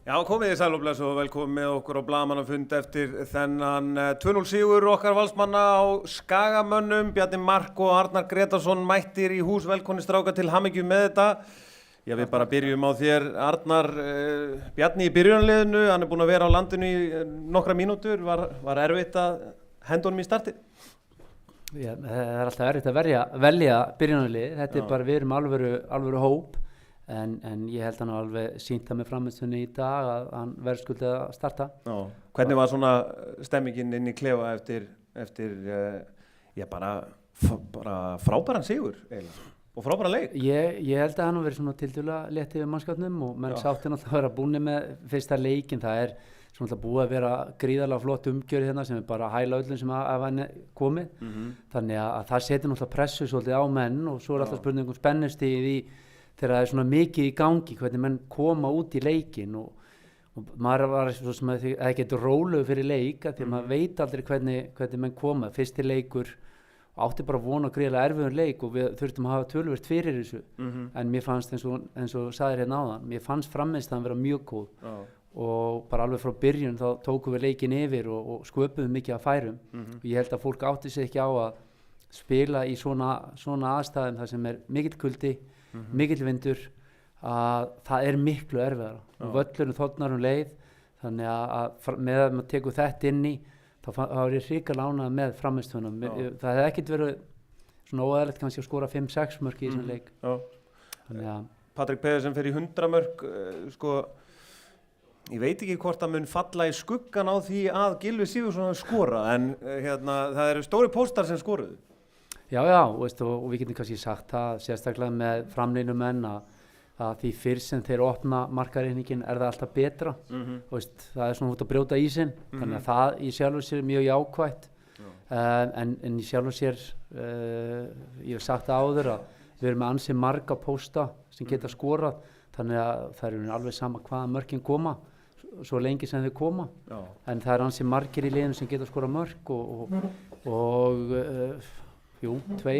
Já, komið þið sæl og bless og velkomin með okkur á blaðamannafund eftir þennan 2-0 sigur okkar Valsmanna á Skagamönnum. Bjarni Mark og Arnar Gretarsson mættir í hús, velkonni strákar til hamingju með þetta. Já, við bara byrjum á þér, Arnar. Bjarni í byrjunarliðinu, hann búinn að vera á landinu í nokkra mínútur. Var erfitt að henda honum í startið? Já, það alltaf erfitt að velja byrjunarlið. Þetta bara við erum alvöru hóp. En ég held hann alveg sýnt það með frammistunni í dag að hann verður skuldið að starta. Já. Hvernig var svona stemmingin inn í klefa eftir bara frábæran sigur eiginlega og frábæran leik? Ég held að hann verið svona tiltölulega létt yfir mannskapnum og menn sátti náttúrulega að vera búinir með fyrsta leikinn. Það er svona búið að vera gríðarlega flott umgjörð hérna sem er bara hæla öllum sem að hann komið. Þannig að það setur náttúrulega pressu svolítið á menn og svo er alltaf spurningum spennustigið í þegar það er svona mikið í gangi, hvernig menn koma út í leikinn og maður var svo sem að það getur róluð fyrir leik því að maður veit aldrei hvernig menn koma. Fyrsti leikur átti bara vona gríðarlega erfiður leik og við þurftum að hafa töluvert fyrir þessu en mér fannst eins og sagðir hérna áðan, mér fannst frammistaðan vera mjög góð og bara alveg frá byrjun þá tókum við leikinn yfir og sköpuðum mikið af færum og ég held að fólk átti sig ekki á að spila í svona aðstæðum þar sem er mikill kuldi mikill vindur að það er miklu erfiðara og völlurinn þornar leið þannig að með að maður tekur þetta inn í þá er ég hrikalega ánægður með frammistöðunum. Það hefði ekkert verið svona óeðlilegt kannski að skora 5-6 mörk í þessum leik. Patrik Pedersen fer í 100 mörk sko, ég veit ekki hvort það mun falla í skuggan á því að Gylfi Sigurðsson hafi skorað en það eru stóri póstar sem skoruðu. Já, veist, og við getum kannski sagt það sérstaklega með framlínumenn að því fyrr sem þeir opna markareikningin er það alltaf betra veist, það er svona út að brjóta ísinn þannig að það í sjálfu sér er mjög jákvætt en í sjálfu sér ég hef sagt það áður að við erum með ansi marga pósta sem geta skorað þannig að það er alveg sama hvaða mörkin koma svo lengi sem þau koma en það er ansi margir í liðinu sem geta skorað mörk og jú, 2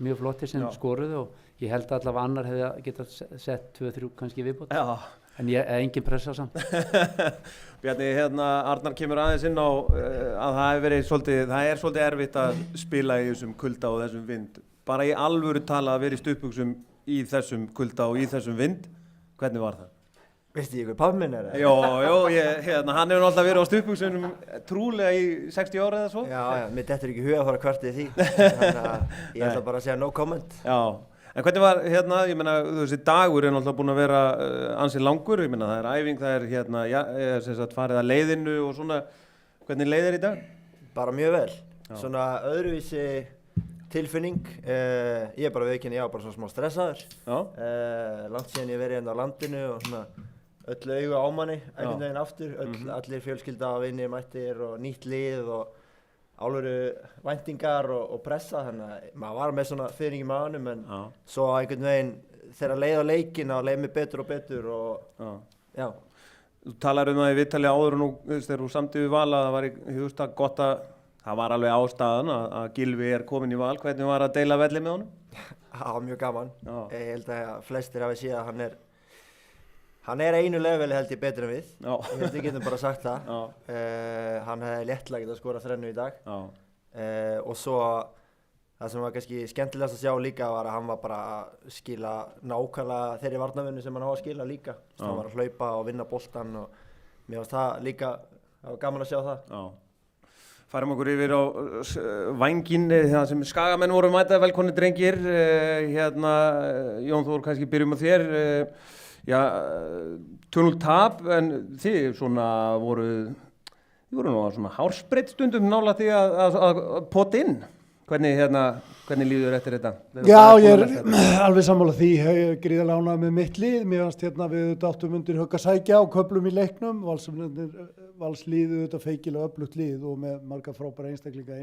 mjög flottir sem skoruðu og ég held að allavega annar hefði getað sett 2-3 kannski viðbót en engin pressa samt. Bjarni, Arnar kemur aðeins inn á að það er svolítið erfitt að spila í þessum kulda og þessum vind. Bara í alvöru tala að vera í stuttbuxum í þessum kulda og í þessum vind, hvernig var það? Veistu ég hvað pabbi minn er? Jó, hann hefur alltaf verið á stuttbuxunum trúlega í 60 ára eða svo. Já, mér dettur ekki hug að fara kvartið því, þannig að ég ætla bara að segja no comment. Já, en hvernig var ég meina, þessi dagur er alltaf búinn að vera ansi langur, ég meina það er æfing, það er sem sagt farið að leiðinu og svona, hvernig leið er í dag? Bara mjög vel, svona öðruvísi tilfinning, ég er bara viðurkenni, ég var bara svona smá stressaður, langt síðan ég verið hérna á landinu og svona öll augu á manni, einhvern veginn aftur, allir fjölskylda og vinir mættir og nýtt lið og alvöru væntingar og pressa, þannig að maður var með svona fyrir í maðunum en svo einhvern veginn þegar leið á leikinn og leið mig betur og betur og já. Þú talar það í viðtali áður og nú þegar þú samdi við Val að það var í gott að það var alveg ástæðan að Gylfi er komin í Val, hvernig var að deila velli með honum? Já, mjög gaman, ég held að flestir hafi séð að hann er einu leveli held ég betur en við, ég held við getum bara sagt það, hann hefði léttlega getað skorað 3 í dag og svo það sem var kannski skemmtilegast að sjá líka var að hann var bara að skila nákvæmlega þeirri varnarvinnu sem hann á að skila líka, hann var að hlaupa og vinna boltann og mér fannst það líka, það var gaman að sjá það. Færum okkur yfir á vænginn það sem Skagamenn voru mæta, velkonni drengir, Jón Þór kannski byrjum á þér. 2-0 tap en þið svona voru nú svona hárspreitt stundum nálægt því að pota inn. Hvernig líður eftir þetta? Já, ég er alveg sammála því, gríðarlega ánægður með mitt lið. Mér fannst við áttum undir högg að sækja á köflum í leiknum. Valslið feikilega öflugt lið og með marga frábæra einstaklinga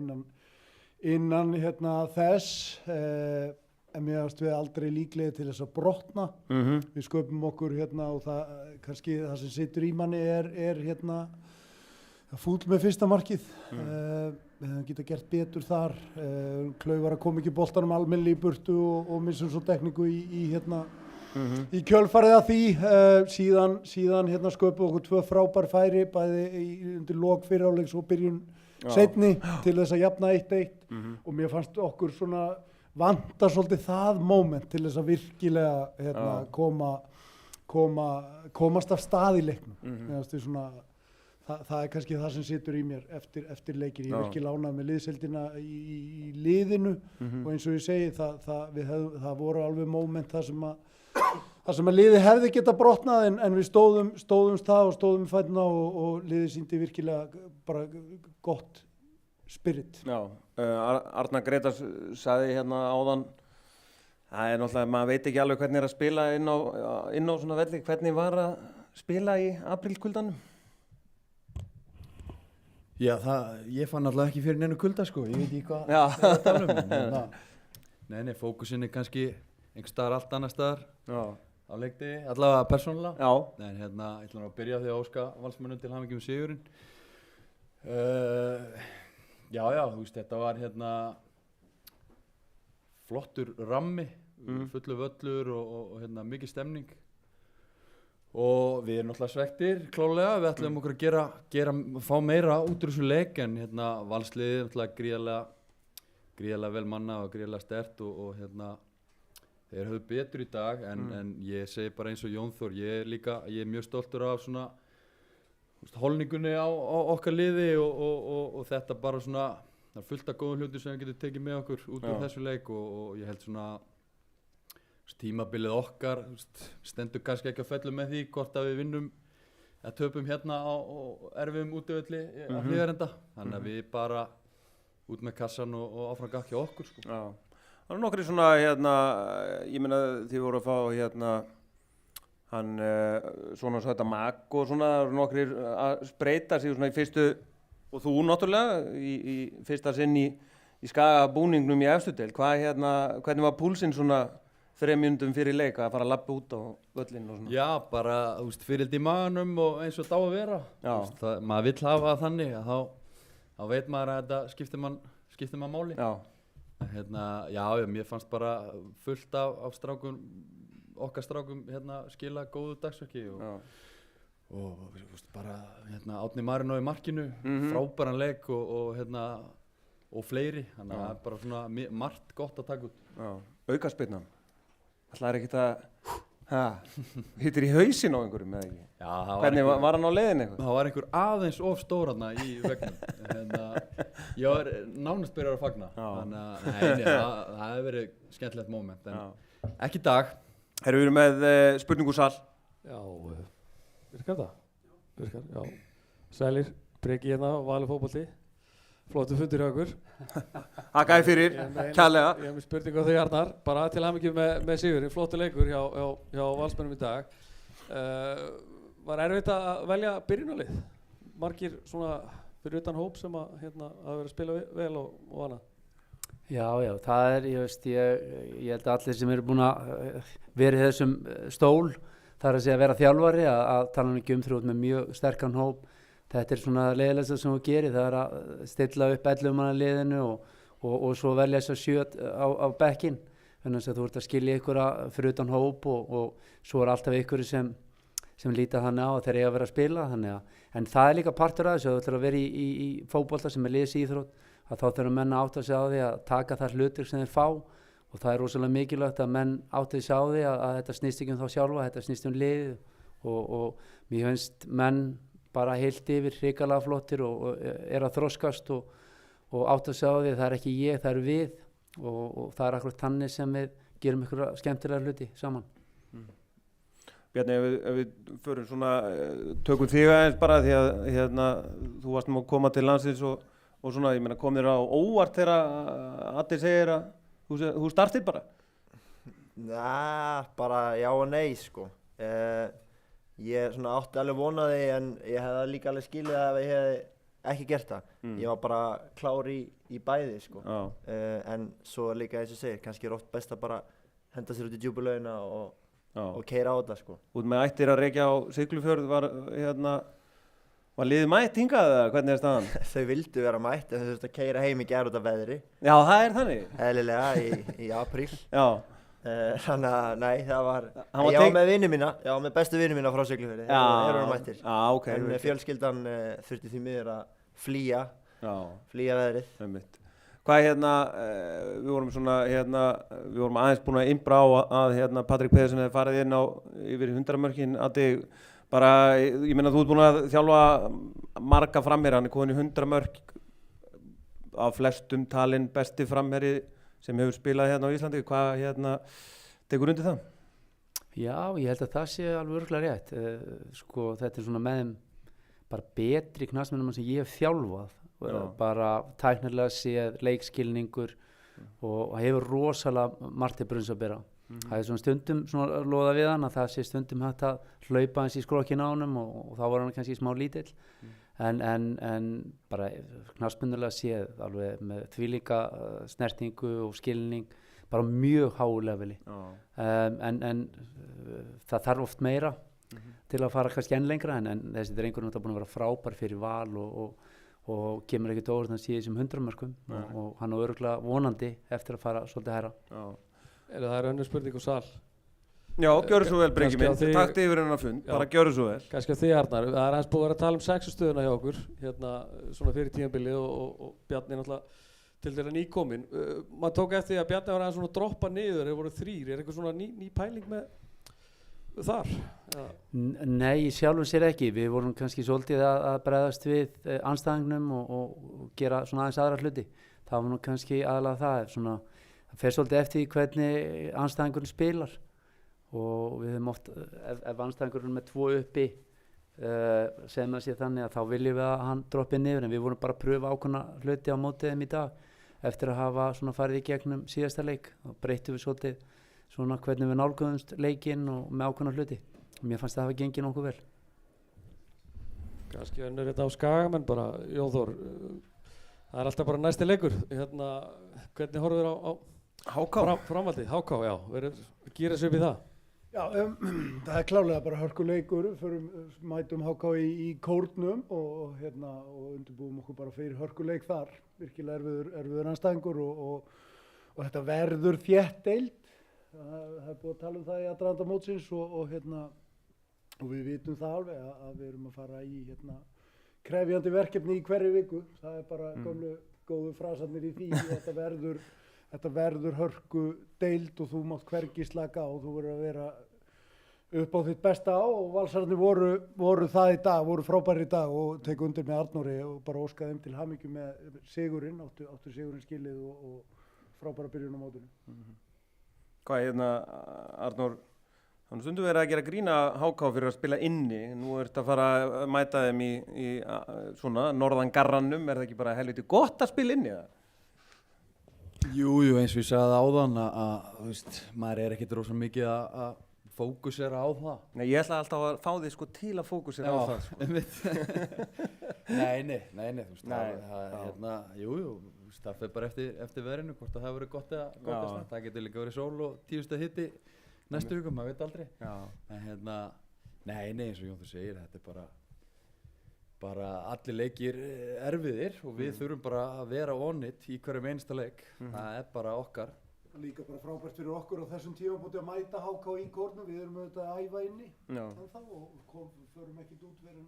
innan þess. En mér fannst við aldrei líklega til þess að brotna. Við sköpum okkur og það kannski það sem situr í manni er fúll með fyrsta markið. Við hefum getað gert betur þar. Klauvar að koma ekki boltanum almennilega í burtu og missum svo tekníku í í kjölfarið af því síðan hérna sköpuðu okkur 2 frábær færi bæði undir lok fyrirháleiks og byrjun seinni til þess að jafna 1-1 og mér fannst okkur svona vanta svolítið það moment til þess að virkilega hérna, komast af stað í leiknum. Svona, það kannski það sem situr í mér eftir leikin. Ég er virkilega ánægður með liðsheildina í liðinu og eins og ég segi það voru alveg moment þar sem að liðið hefði geta brotnað en við stóðumst það og stóðum í fætina og liðið sýndi virkilega bara gott spirit. Já, Arnar Grétars sagði hérna áðan, það er náttúrulega, maður veit ekki alveg hvernig að spila inn á svona velli, hvernig var að spila í aprílkuldanum? Já, ég fann alltaf ekki fyrir neinu kulda sko, ég veit ekki hvað það er að tala um. Nei, fókusinn er kannski einhver staðar allt annar staðar á leikti, allavega persónulega. Já. En hérna, ég ætla að byrja því að óska Valsmönnum til hamingju með sigurinn. Já, þú veist, þetta var hérna flottur rammi, fullu völlur og hérna mikið stemning. Og við erum náttúrulega svektir, klálega, við ætlum okkur að fá meira út úr þessu leik en hérna Valsliðið náttúrulega gríðarlega vel manna og gríðarlega sterkt og hérna þeir höfðu betur í dag en ég segi bara eins og Jón Þór, ég er mjög stoltur af svona holningunni á okkar liði og þetta bara svona, það er fullt af góðum hlutum sem við getum tekið með okkur út úr þessu leik og ég held svona tímabilið okkar stendur kannski ekki að fellum með því hvort að við vinnum eða töpum hérna á erfiðum útivölli á Hlíðarenda þannig að við bara út með kassan og áfram gakk hjá okkur sko. Já, það eru nokkri svona hérna, ég meina þið voru að fá hérna hann svona svo þetta Mag og svona, það eru nokkri að spreita sig svona í fyrstu og þú náttúrulega í fyrsta sinn í skagabúningnum í efstu deild, hvernig var púlsinn svona 3 mínútum fyrir leik að fara að labba út á völlinn og svona? Já, bara fyrirld í maganum og eins og þetta á að vera. Maður vill hafa það þannig að þá veit maður að þetta skiptir mann máli. Já. Hérna, já, mér fannst bara fullt af strákum, okkar strákum hérna, skila góðu dagsverki og bara hérna, Árni Marino í markinu, frábæran leik og hérna, og fleiri. Þannig að það er bara svona margt gott að taka út. Já, aukaspyrnan. Það er ekkert að hittir í hausinn á einhverjum eða ekki? Já, hvernig var hann á leiðin eitthvað? Það var einhver aðeins of stór hérna í vegnum. Ég var nánast byrjar að fagna. Þannig að það hefði verið skemmtilegt moment. En ekki í dag. Erum við með spurningu sal? Já, virkar það? Virkar, já. Sælir, Breki hérna, Valur fótbolti. Flottu fundur hjá okkur. Þakkaði fyrir, kærlega. Ég hef með spurningu á þig Arnar, bara til hamingju með sigurinn, flottu leikur hjá Valsmönnum í dag. Var erfitt að velja byrjunarlið? Margir svona fyrir utan hóp sem að vera að spila vel og annað? Já, það er, ég held að allir sem eru búin að vera í þessum stól, það er að segja að vera þjálfari, að tala ekki þrjóð með mjög sterkan hóp. Þetta er svona leiðilegsta sem þú gerir, það er að stilla upp 11 manna liðinu og svo velja þess að 7 á bekkinn. Þannig að þú ert að skilja ykkur fyrir utan hóp og svo er alltaf ykkur sem líta þannig á að þeir eiga að vera að spila. En það er líka partur af þessu, þú ætlar að vera í fótbolta sem er liðsíþrótt, að þá þurfa menn að átta sig á því að taka þær hlutir sem þeir fá og það er rosalega mikilvægt að menn átta sig á því að þetta snýst ekki um þá sjálfa, þetta snýst um liðið og mér finnst menn bara heilt yfir hrikalega flottir og er að þroskast og átta sig á því að það er ekki ég, það eru við og það er akkurat þannig sem við gerum ykkur skemmtilega hluti saman. Bjarni, ef við förum svona, tökum þig aðeins bara því að hérna, þú varst að koma til landsins og svona, ég meina kom þér á óvart þegar Addi segir að þú startir bara? Bara já og nei sko. Ég svona átti alveg vonaði en ég hefði líka alveg skilið ef ég hefði ekki gert það. Ég var bara klár í bæði sko. En svo líka eins og segir, kannski er oft best að bara henda sér út í djúpulaugina og keyra á þetta sko. Út með ættir að rekja á Siglufjörð var liðið mætt hingað eða hvernig er staðan? Þau vildu vera mætt en þau þurftu að keyra heim í gær út af veðri. Já, það er þannig? Eðlilega í apríl. Já. Þannig að, nei, það var, Hann var ég var með vini mína, ég var með bestu vini mína frá Siglufirði, þeir eru mættir. Ok. En fjölskyldan þurfti því miður að flýja veðrið. Hvað við vorum svona við vorum aðeins búin að innbra á að Patrik Pedersen hefði farið inn á yfir 100 mörkin bara, ég meina þú ert búin að þjálfa marga framherja, hann komin í 100 mörk af flestum talin besti framherji sem hefur spilað á Íslandi, hvað tekur undir það? Já, ég held að það sé alveg örugglega rétt. Sko, þetta svona með þeim bara betri knattspyrnumenn sem ég hef þjálfað, bara tæknilega séð, leikskilningur og hefur rosalega margt til brunns að bera. Það er svona stundum svona loða við hann að það sé stundum hægt að hlaupa hans í skrokkin á honum og þá var hann kannski smá lítill. En bara knattspyrnulega séð alveg með þvílíka snertingu og skilning, bara mjög háu leveli. En það þarf oft meira til að fara kannski enn lengra, en þessi drengur er búin að vera frábær fyrir Val og kemur ekkert óvart að hann sé þessum 100 mörkum og hann er örugglega vonandi eftir að fara svolítið hærra. Það er önnur spurning og Sal. Já, gjörðu svo vel Bryngi minn, takk yfir hennar fund, bara gjörðu svo vel. Kannski á því Arnar, það er aðeins búið að vera að tala 6 stöðuna hjá okkur, svona fyrir tímabilið og Bjarni náttúrulega til þeirra nýkomin. Maður tók eftir því að Bjarni var aðeins svona að droppa niður, þeir voru 3, er eitthvað svona ný pæling með þar? Nei, sjálfum sér ekki, við vorum kannski svolítið að bregðast við andstæðingnum og gera svona aðeins aðra hluti. Það var nú kannski aðalega það fer svolítið eftir hvernig andstæðingurinn spilar og við höfum oft, ef andstæðingurinn er með 2 uppi segir maður sér þannig að þá viljum við að hann droppi niður, en við vorum bara að pröfa ákveðna hluti á mótið þeim í dag eftir að hafa svona farið í gegnum síðasta leik og breytum við svolítið svona hvernig við nálguðumst leikinn og með ákveðna hluti og mér fannst það hafa gengið nokkuð vel. Kannski önnur þetta á Skagamenn bara, Jón Þór, það er alltaf bara næsti leikur, hvernig horfum við á HK? Framhaldið, HK, já, verður að gera sig upp í það? Já, það er klárlega bara hörkuleikur, mætum HK í kórnum og undirbúum okkur bara fyrir hörkuleik þar, virkilega erfiður andstæðingur og þetta verður þétt deild, það er búið að tala um það í aðdraganda mótsins og við vitum það alveg að við erum að fara í krefjandi verkefni í hverju viku, það er bara gömlu góðu frasarnir í því, þetta verður hörku deild og þú mátt hvergi slaka á, þú verður að vera upp á þitt besta á og Valsararnir voru það í dag, voru frábæri í dag og tek undir með Arnóri og bara óskaði þeim til hamingju með sigurinn, áttu sigurinn skilið og frábæra byrjun á mótinu. Hvað Arnór, þannig stundum verið að gera grína HK fyrir að spila inni, nú ertu að fara að mæta þeim í svona norðan garranum, er það ekki bara helviti gott að spila inni það? Jú, eins og ég sagði áðan að þú veist, maður er ekkert rosa mikið að fókusera á það. Nei, ég ætla alltaf að fá þig til að fókusera á það. Nei, þú veist, það fer bara eftir veðrinu, hvort það hefur verið gott eða slæmt. Það getur líka verið sól og 10 stiga hiti næstu viku, maður veit aldrei. En nei, eins og Jón þú segir, þetta er bara allir leikir erfiðir og við þurfum bara að vera on it í hverjum einasta leik. Það er bara okkar. Líka bara frábært fyrir okkur á þessum tímabúti að mæta HK í kórnum, við erum auðvitað að æfa inni og förum ekkert út fyrir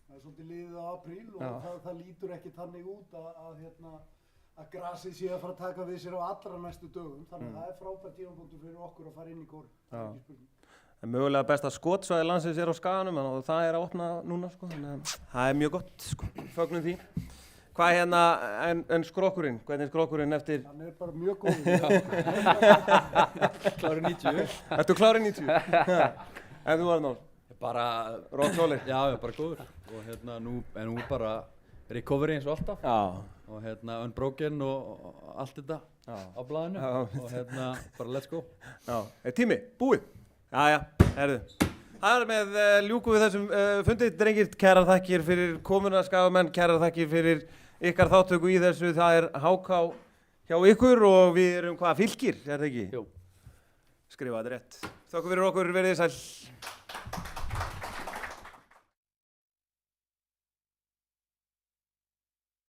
það er svolítið liðið á apríl og það lítur ekki þannig út að grasið sé að fara að taka við sér á allra næstu dögum, þannig að það er frábært tímabúti fyrir okkur að fara inn í kórn, það er ekki spurning. En mögulega besta skotsvæði landsins er á Skaganum og það er að opna núna þannig að það er mjög gott fögnum því. Hvað en skrokkurinn, hvernig er skrokkurinn eftir? Hann er bara mjög góð. Klárið 90. Ertu klárið 90? En þú Arnór? Bara rock solid. Já, bara góður og nú bara recovery eins og alltaf. Já. Og unbroken og allt þetta á blaðinu og bara let's go. Já, tími, búið. Jæja, herðu. Það er með ljúku við þessum fundi, drengir, kærar þakkir fyrir komuna Skagamenn, kærar þakkir fyrir ykkar þáttöku í þessu, það er HK hjá ykkur og við erum Fylkir, er það ekki? Jú. Skrifa þetta rétt. Þakka fyrir okkur, verið sæl.